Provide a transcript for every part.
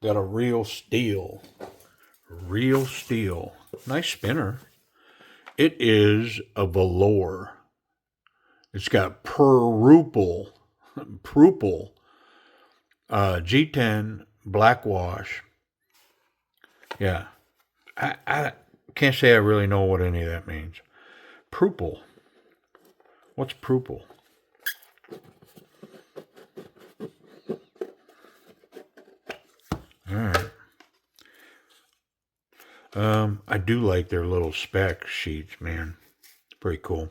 Got a real steel. Real steel. Nice spinner. It is a Valore. It's got purple G10 black wash. Yeah. I can't say I really know what any of that means. Purple. What's purple? All right. I do like their little spec sheets, man. Pretty cool.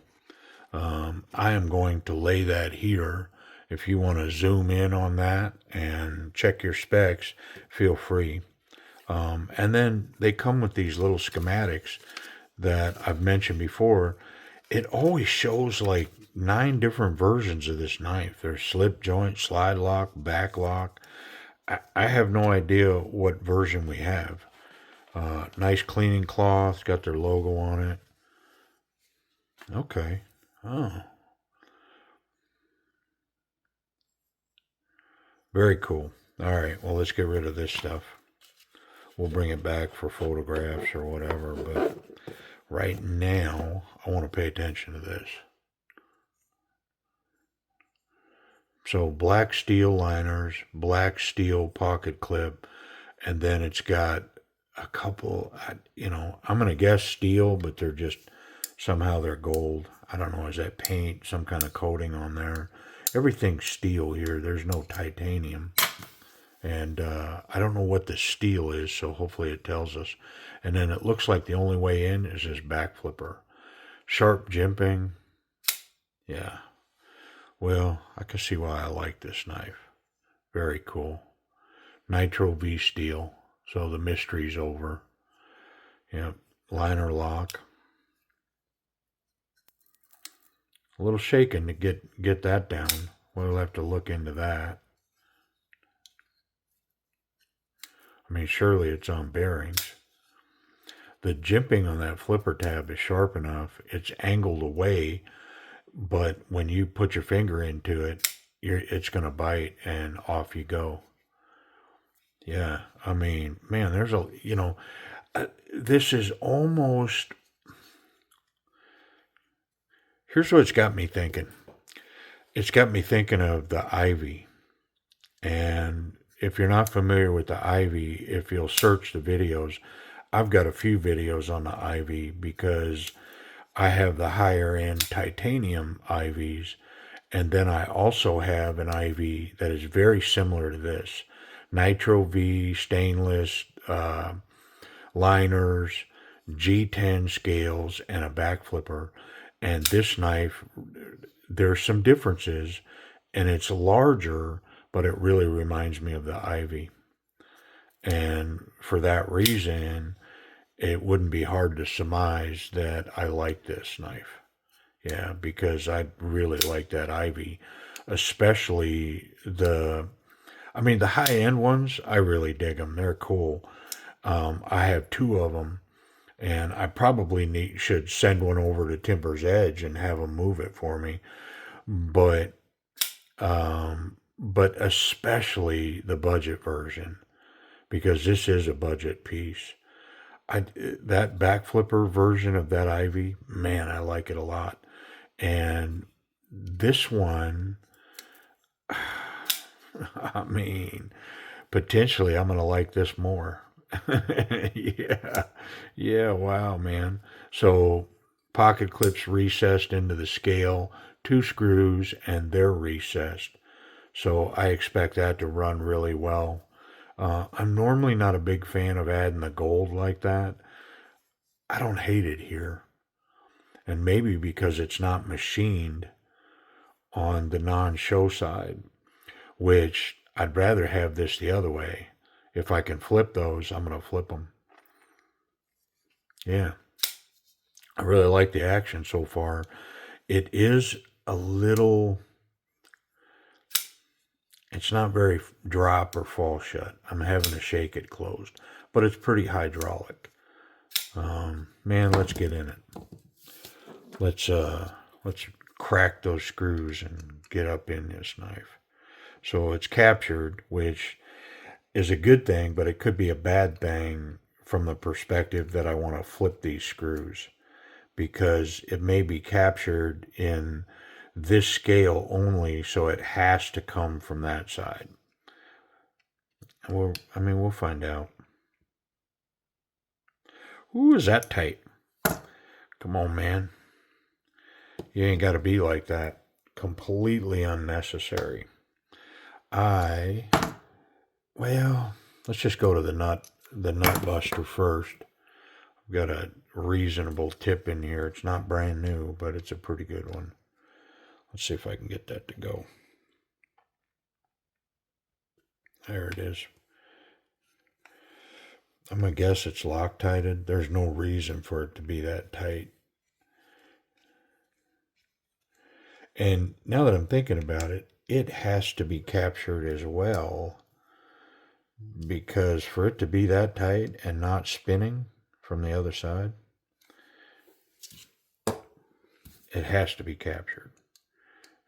I am going to lay that here. If you want to zoom in on that and check your specs, feel free. And then they come with these little schematics that I've mentioned before. It always shows like 9 different versions of this knife. There's slip joint, slide lock, back lock. I have no idea what version we have. Nice cleaning cloth, got their logo on it. Okay. Oh, very cool. All right, well, let's get rid of this stuff. We'll bring it back for photographs or whatever, but right now, I want to pay attention to this. So, black steel liners, black steel pocket clip, and then it's got a couple, I'm going to guess steel, but somehow they're gold. I don't know, is that paint, some kind of coating on there? Everything's steel here. There's no titanium. And I don't know what the steel is, so hopefully it tells us. And then it looks like the only way in is this back flipper. Sharp jimping. Yeah. Well, I can see why I like this knife. Very cool. Nitro V steel. So the mystery's over. Yep. Liner lock. A little shaken to get that down. We'll have to look into that. I mean, surely it's on bearings. The jimping on that flipper tab is sharp enough. It's angled away, but when you put your finger into it, it's going to bite and off you go. Yeah, I mean, man, this is almost, here's what it's got me thinking. It's got me thinking of the Ivy. And if you're not familiar with the Ivy, if you'll search the videos, I've got a few videos on the Ivy because I have the higher end titanium Ivies, and then I also have an Ivy that is very similar to this. Nitro V, stainless, liners, G10 scales, and a back flipper. And this knife, there's some differences, and it's larger, but it really reminds me of the Ivy. And for that reason, it wouldn't be hard to surmise that I like this knife. Yeah, because I really like that Ivy, especially the high-end ones. I really dig them. They're cool. I have 2 of them, and I probably should send one over to Timber's Edge and have them move it for me. But especially the budget version, because this is a budget piece. That back flipper version of that Ivy, man, I like it a lot. And this one, I mean, potentially I'm going to like this more. Yeah. Yeah, wow, man. So pocket clips recessed into the scale, 2 screws, and they're recessed. So I expect that to run really well. I'm normally not a big fan of adding the gold like that. I don't hate it here. And maybe because it's not machined on the non-show side, which I'd rather have this the other way. If I can flip those, I'm going to flip them. Yeah. I really like the action so far. It is a little, it's not very drop or fall shut. I'm having to shake it closed, but it's pretty hydraulic. Man, let's get in it. Let's crack those screws and get up in this knife. So it's captured, which is a good thing, but it could be a bad thing from the perspective that I want to flip these screws, because it may be captured in this scale only, so it has to come from that side. We'll find out. Ooh, is that tight? Come on, man. You ain't got to be like that. Completely unnecessary. Let's just go to the nut buster first. I've got a reasonable tip in here. It's not brand new, but it's a pretty good one. Let's see if I can get that to go. There it is. I'm going to guess it's Loctited. There's no reason for it to be that tight. And now that I'm thinking about it, it has to be captured as well, because for it to be that tight and not spinning from the other side, it has to be captured.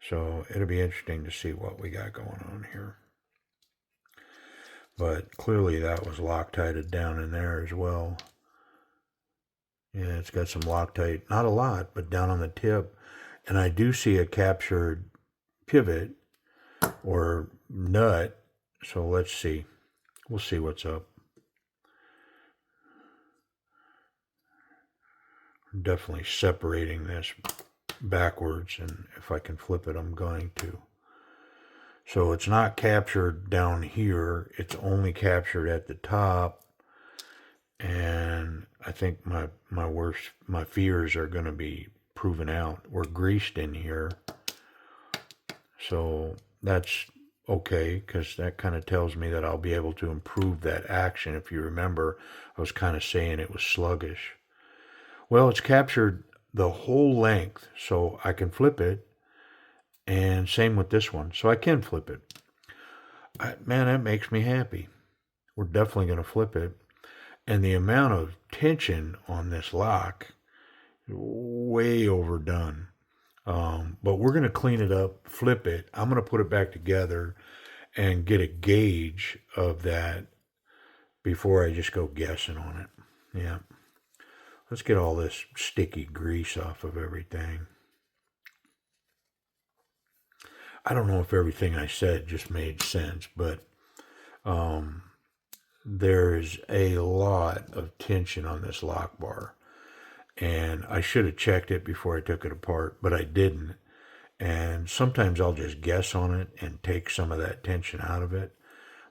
So it'll be interesting to see what we got going on here. But clearly that was Loctited down in there as well. Yeah, it's got some Loctite, not a lot, but down on the tip. And I do see a captured pivot or nut. So let's see. We'll see what's up. I'm definitely separating this backwards, and if I can flip it, I'm going to. So it's not captured down here. It's only captured at the top. And I think my fears are going to be proven out. We're greased in here. So that's okay, because that kind of tells me that I'll be able to improve that action. If you remember, I was kind of saying it was sluggish. Well, it's captured the whole length, so I can flip it. And same with this one. So I can flip it. Man, that makes me happy. We're definitely going to flip it. And the amount of tension on this lock, way overdone. But we're going to clean it up, flip it. I'm going to put it back together and get a gauge of that before I just go guessing on it. Yeah. Let's get all this sticky grease off of everything. I don't know if everything I said just made sense, but there's a lot of tension on this lock bar. And I should have checked it before I took it apart, but I didn't. And sometimes I'll just guess on it and take some of that tension out of it,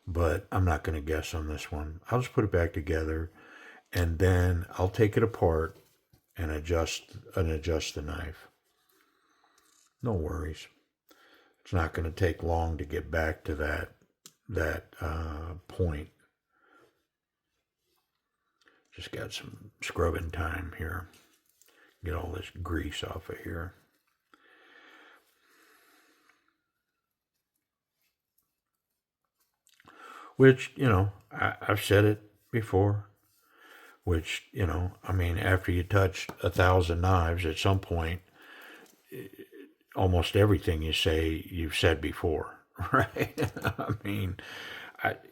but I'm not going to guess on this one. I'll just put it back together, and then I'll take it apart and adjust the knife. No worries. It's not going to take long to get back to that point. Just got some scrubbing time here. Get all this grease off of here. Which, I've said it before. Which, after you touch 1,000 knives, at some point, almost everything you say, you've said before, right?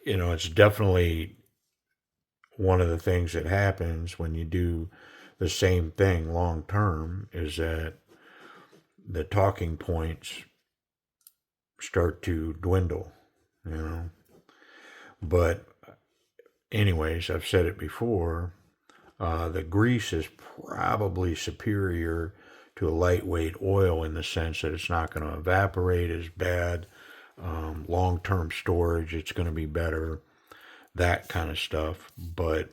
It's definitely one of the things that happens when you do the same thing long term, is that the talking points start to dwindle, But anyways, I've said it before, the grease is probably superior to a lightweight oil in the sense that it's not going to evaporate as bad. Long-term storage, it's going to be better, that kind of stuff. But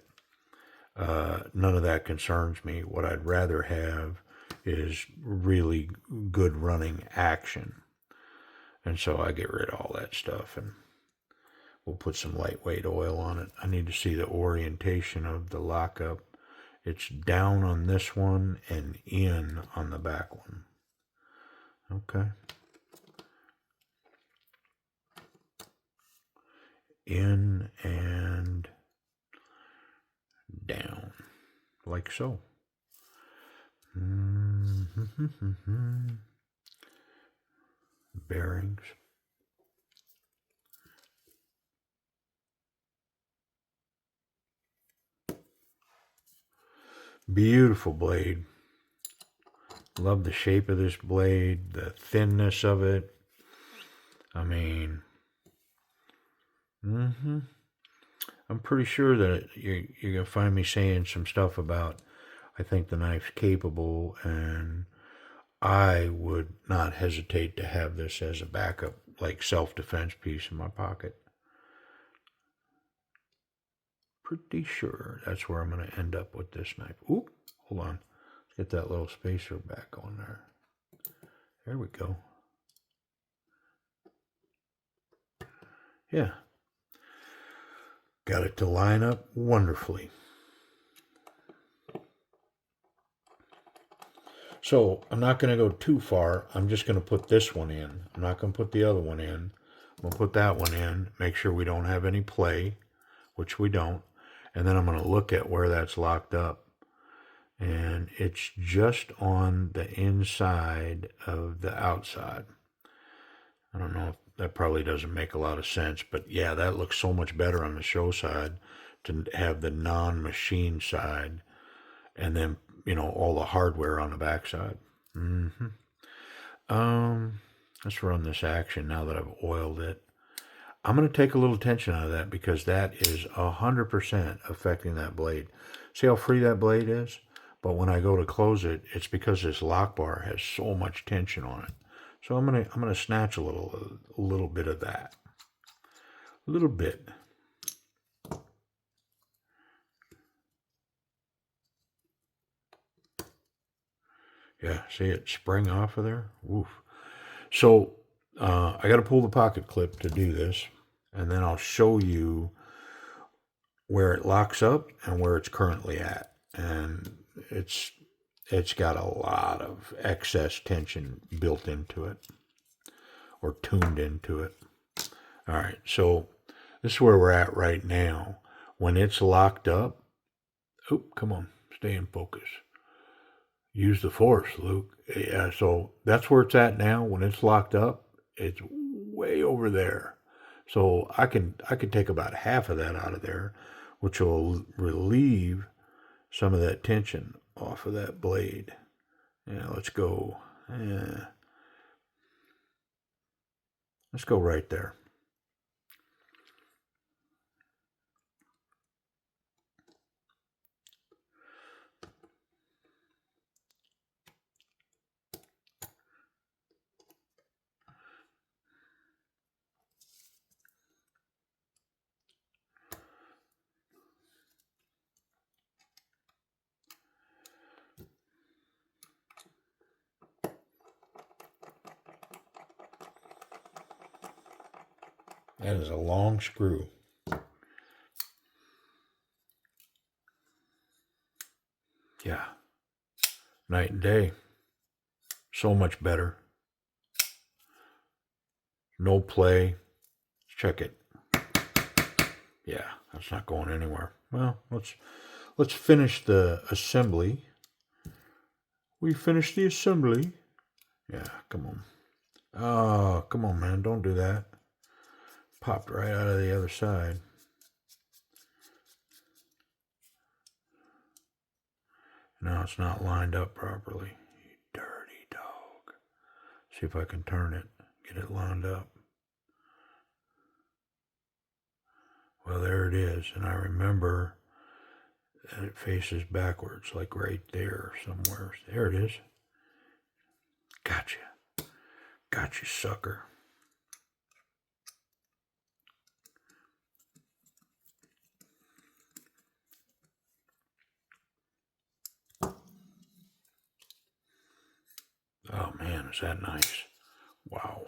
none of that concerns me. What I'd rather have is really good running action. And so I get rid of all that stuff, and we'll put some lightweight oil on it. I need to see the orientation of the lockup. It's down on this one and in on the back one. Okay. In and down. like so. Bearings. Beautiful blade. Love the shape of this blade, the thinness of it. I mean, I'm pretty sure that you're going to find me saying some stuff about I think the knife's capable, and I would not hesitate to have this as a backup, like self-defense piece in my pocket. Pretty sure that's where I'm going to end up with this knife. Oop, hold on. Let's get that little spacer back on there. There we go. Yeah. Got it to line up wonderfully. So I'm not going to go too far. I'm just going to put this one in. I'm not going to put the other one in. I'm going to put that one in, make sure we don't have any play, which we don't. And then I'm going to look at where that's locked up. And it's just on the inside of the outside. I don't know if that probably doesn't make a lot of sense, but yeah, that looks so much better on the show side to have the non-machine side and then, all the hardware on the backside. Let's run this action now that I've oiled it. I'm going to take a little tension out of that because that is 100% affecting that blade. See how free that blade is? But when I go to close it, it's because this lock bar has so much tension on it. So I'm gonna snatch a little bit of that. A little bit. Yeah, see it spring off of there? Woof. So I got to pull the pocket clip to do this, and then I'll show you where it locks up and where it's currently at. And it's got a lot of excess tension built into it or tuned into it. All right, so this is where we're at right now. When it's locked up, oh, come on, stay in focus. Use the force, Luke. Yeah, so that's where it's at now. When it's locked up, it's way over there. So I can take about half of that out of there, which will relieve some of that tension off of that blade. Yeah, let's go. Yeah. Let's go right there. That is a long screw. Yeah. Night and day. So much better. No play. Check it. Yeah, that's not going anywhere. Well, let's finish the assembly. We finished the assembly. Yeah, come on. Oh, come on, man. Don't do that. Popped right out of the other side. Now it's not lined up properly. You dirty dog. See if I can turn it. Get it lined up. Well, there it is. And I remember that it faces backwards, like right there somewhere. There it is. Gotcha. Gotcha, sucker. Oh, man, is that nice. Wow.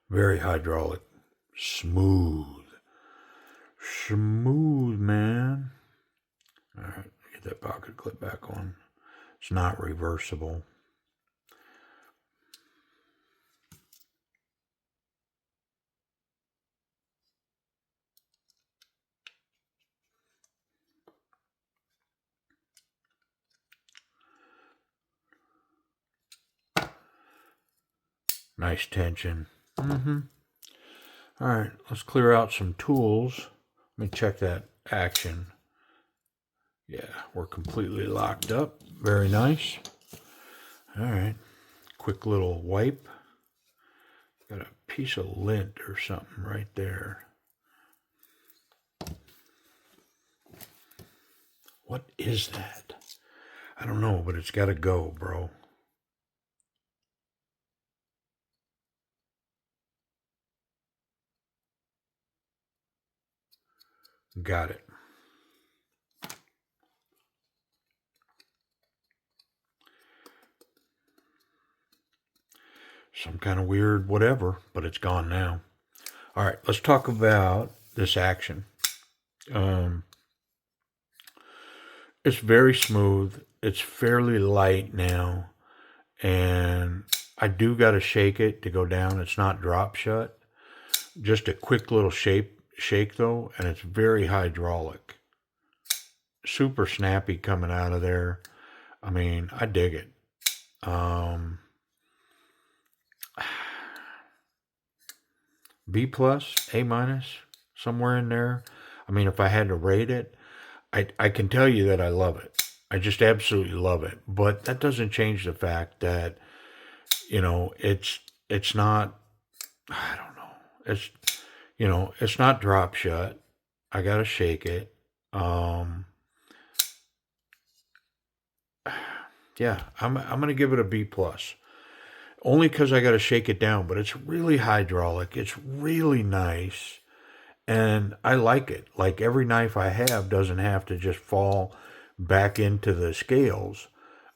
Very hydraulic. Smooth. Smooth, man. All right, get that pocket clip back on. It's not reversible. Nice tension. Mm-hmm. All right, let's clear out some tools. Let me check that action. Yeah, we're completely locked up. Very nice. All right, quick little wipe. Got a piece of lint or something right there. What is that? I don't know, but it's got to go, bro. Got it. Some kind of weird whatever, but it's gone now. All right, let's talk about this action. It's very smooth. It's fairly light now, and I do got to shake it to go down. It's not drop shut. Just a quick little shake though, and it's very hydraulic. Super snappy coming out of there. I mean, I dig it. B plus, A minus, somewhere in there. I mean, if I had to rate it, I can tell you that I love it. I just absolutely love it. But that doesn't change the fact that, it's not, I don't know. It's not drop shut. I gotta shake it. Yeah, I'm gonna give it a B plus. Only because I gotta shake it down, but it's really hydraulic. It's really nice. And I like it. Like every knife I have doesn't have to just fall back into the scales.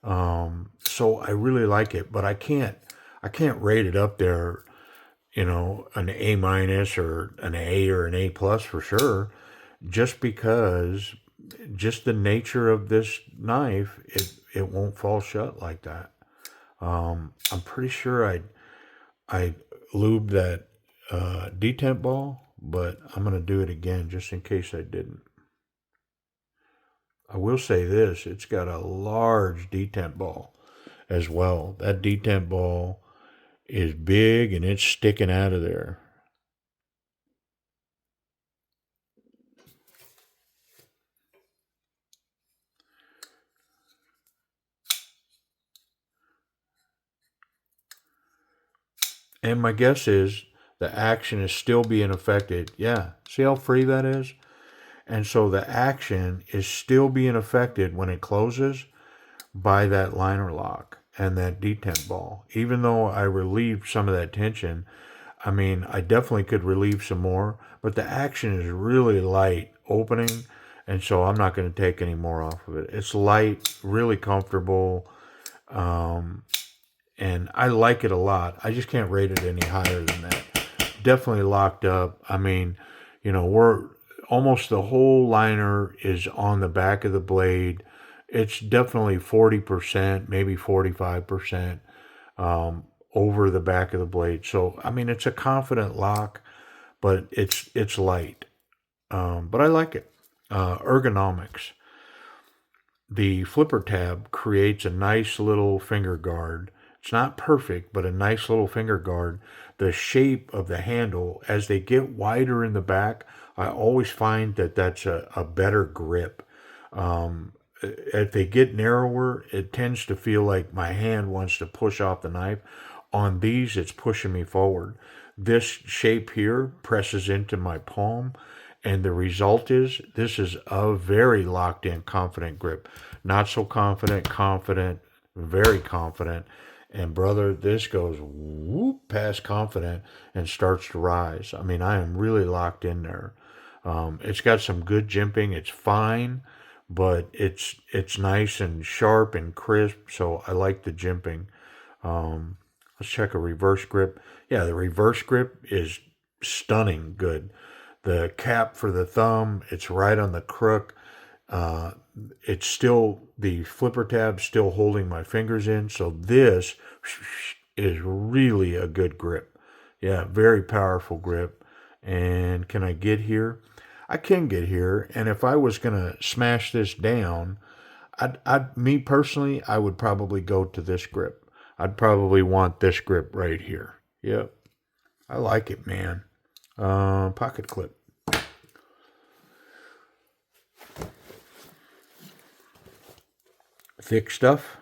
So I really like it, but I can't rate it up there, an A minus or an A or an A plus for sure, just because just the nature of this knife, it won't fall shut like that. I'm pretty sure I lubed that detent ball, but I'm gonna do it again just in case I didn't. I will say this: it's got a large detent ball as well. That detent ball is big and it's sticking out of there. And my guess is the action is still being affected. Yeah, see how free that is? And so the action is still being affected when it closes by that liner lock and that detent ball. Even though I relieved some of that tension, I mean, I definitely could relieve some more, but the action is really light opening, and so I'm not going to take any more off of it. It's light, really comfortable, and I like it a lot. I just can't rate it any higher than that. Definitely locked up. I mean, we're almost the whole liner is on the back of the blade. It's definitely 40%, maybe 45% over the back of the blade. So, I mean, it's a confident lock, but it's light. But I like it. Ergonomics. The flipper tab creates a nice little finger guard. It's not perfect, but a nice little finger guard. The shape of the handle, as they get wider in the back, I always find that that's a better grip. If they get narrower, it tends to feel like my hand wants to push off the knife. On these, it's pushing me forward. This shape here presses into my palm, and the result is this is a very locked in, confident grip. Not so confident, confident, very confident. And brother, this goes whoop past confident and starts to rise. I mean, I am really locked in there. It's got some good jimping. It's fine, but it's nice and sharp and crisp. So I like the jimping. Let's check a reverse grip. Yeah, the reverse grip is stunning good. The cap for the thumb, it's right on the crook. Uh, it's still, the flipper tab still holding my fingers in. So this is really a good grip. Yeah, very powerful grip. And can I get here? I can get here. And if I was going to smash this down, me personally, I would probably go to this grip. I'd probably want this grip right here. Yep. I like it, man. Pocket clip. Thick stuff.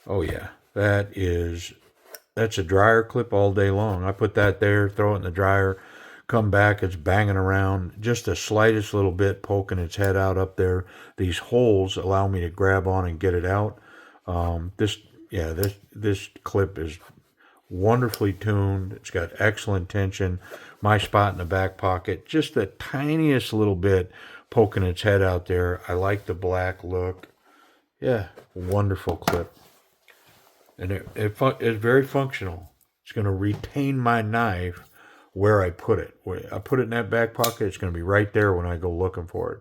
Oh yeah, that's a dryer clip all day long. I put that there, throw it in the dryer, come back, it's banging around, just the slightest little bit poking its head out up there. These holes allow me to grab on and get it out. This clip is wonderfully tuned. It's got excellent tension. My spot in the back pocket, just the tiniest little bit poking its head out there. I like the black look. Yeah, wonderful clip. And it's very functional. It's going to retain my knife where I put it. Where I put it in that back pocket, it's going to be right there when I go looking for it.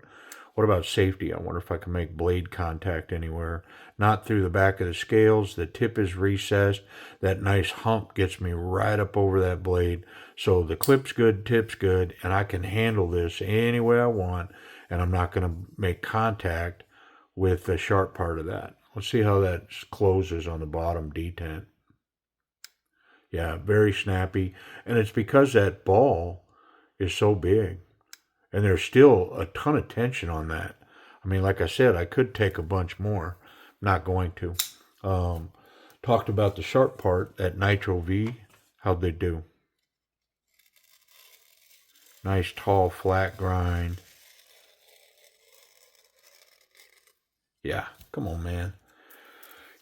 What about safety? I wonder if I can make blade contact anywhere. Not through the back of the scales. The tip is recessed. That nice hump gets me right up over that blade. So the clip's good, tip's good, and I can handle this any way I want, and I'm not going to make contact with the sharp part of that. Let's see how that closes on the bottom detent. Yeah, very snappy. And it's because that ball is so big. And there's still a ton of tension on that. I mean, like I said, I could take a bunch more. I'm not going to. Talked about the sharp part, that Nitro V. How'd they do? Nice, tall, flat grind. Yeah, come on, man.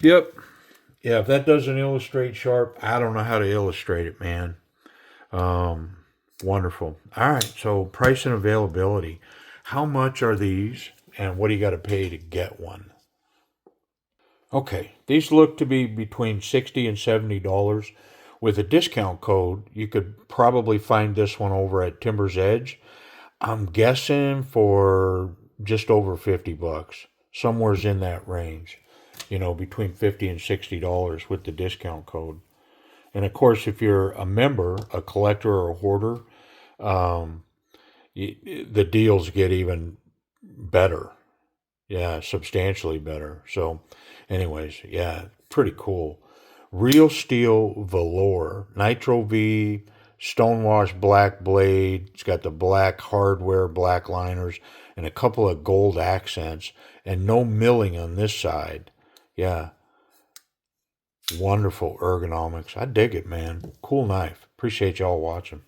Yep. Yeah, if that doesn't illustrate sharp, I don't know how to illustrate it, man. Wonderful. All right, so price and availability. How much are these, and what do you got to pay to get one? Okay, these look to be between $60 and $70. With a discount code, you could probably find this one over at Timber's Edge. I'm guessing for just over $50, somewhere's in that range. Between $50 and $60 with the discount code. And of course, if you're a member, a collector, or a hoarder, the deals get even better. Yeah, substantially better. So, anyways, yeah, pretty cool. Real steel Valore, Nitro V, stonewash black blade. It's got the black hardware, black liners, and a couple of gold accents, and no milling on this side. Yeah, wonderful ergonomics. I dig it, man. Cool knife. Appreciate y'all watching.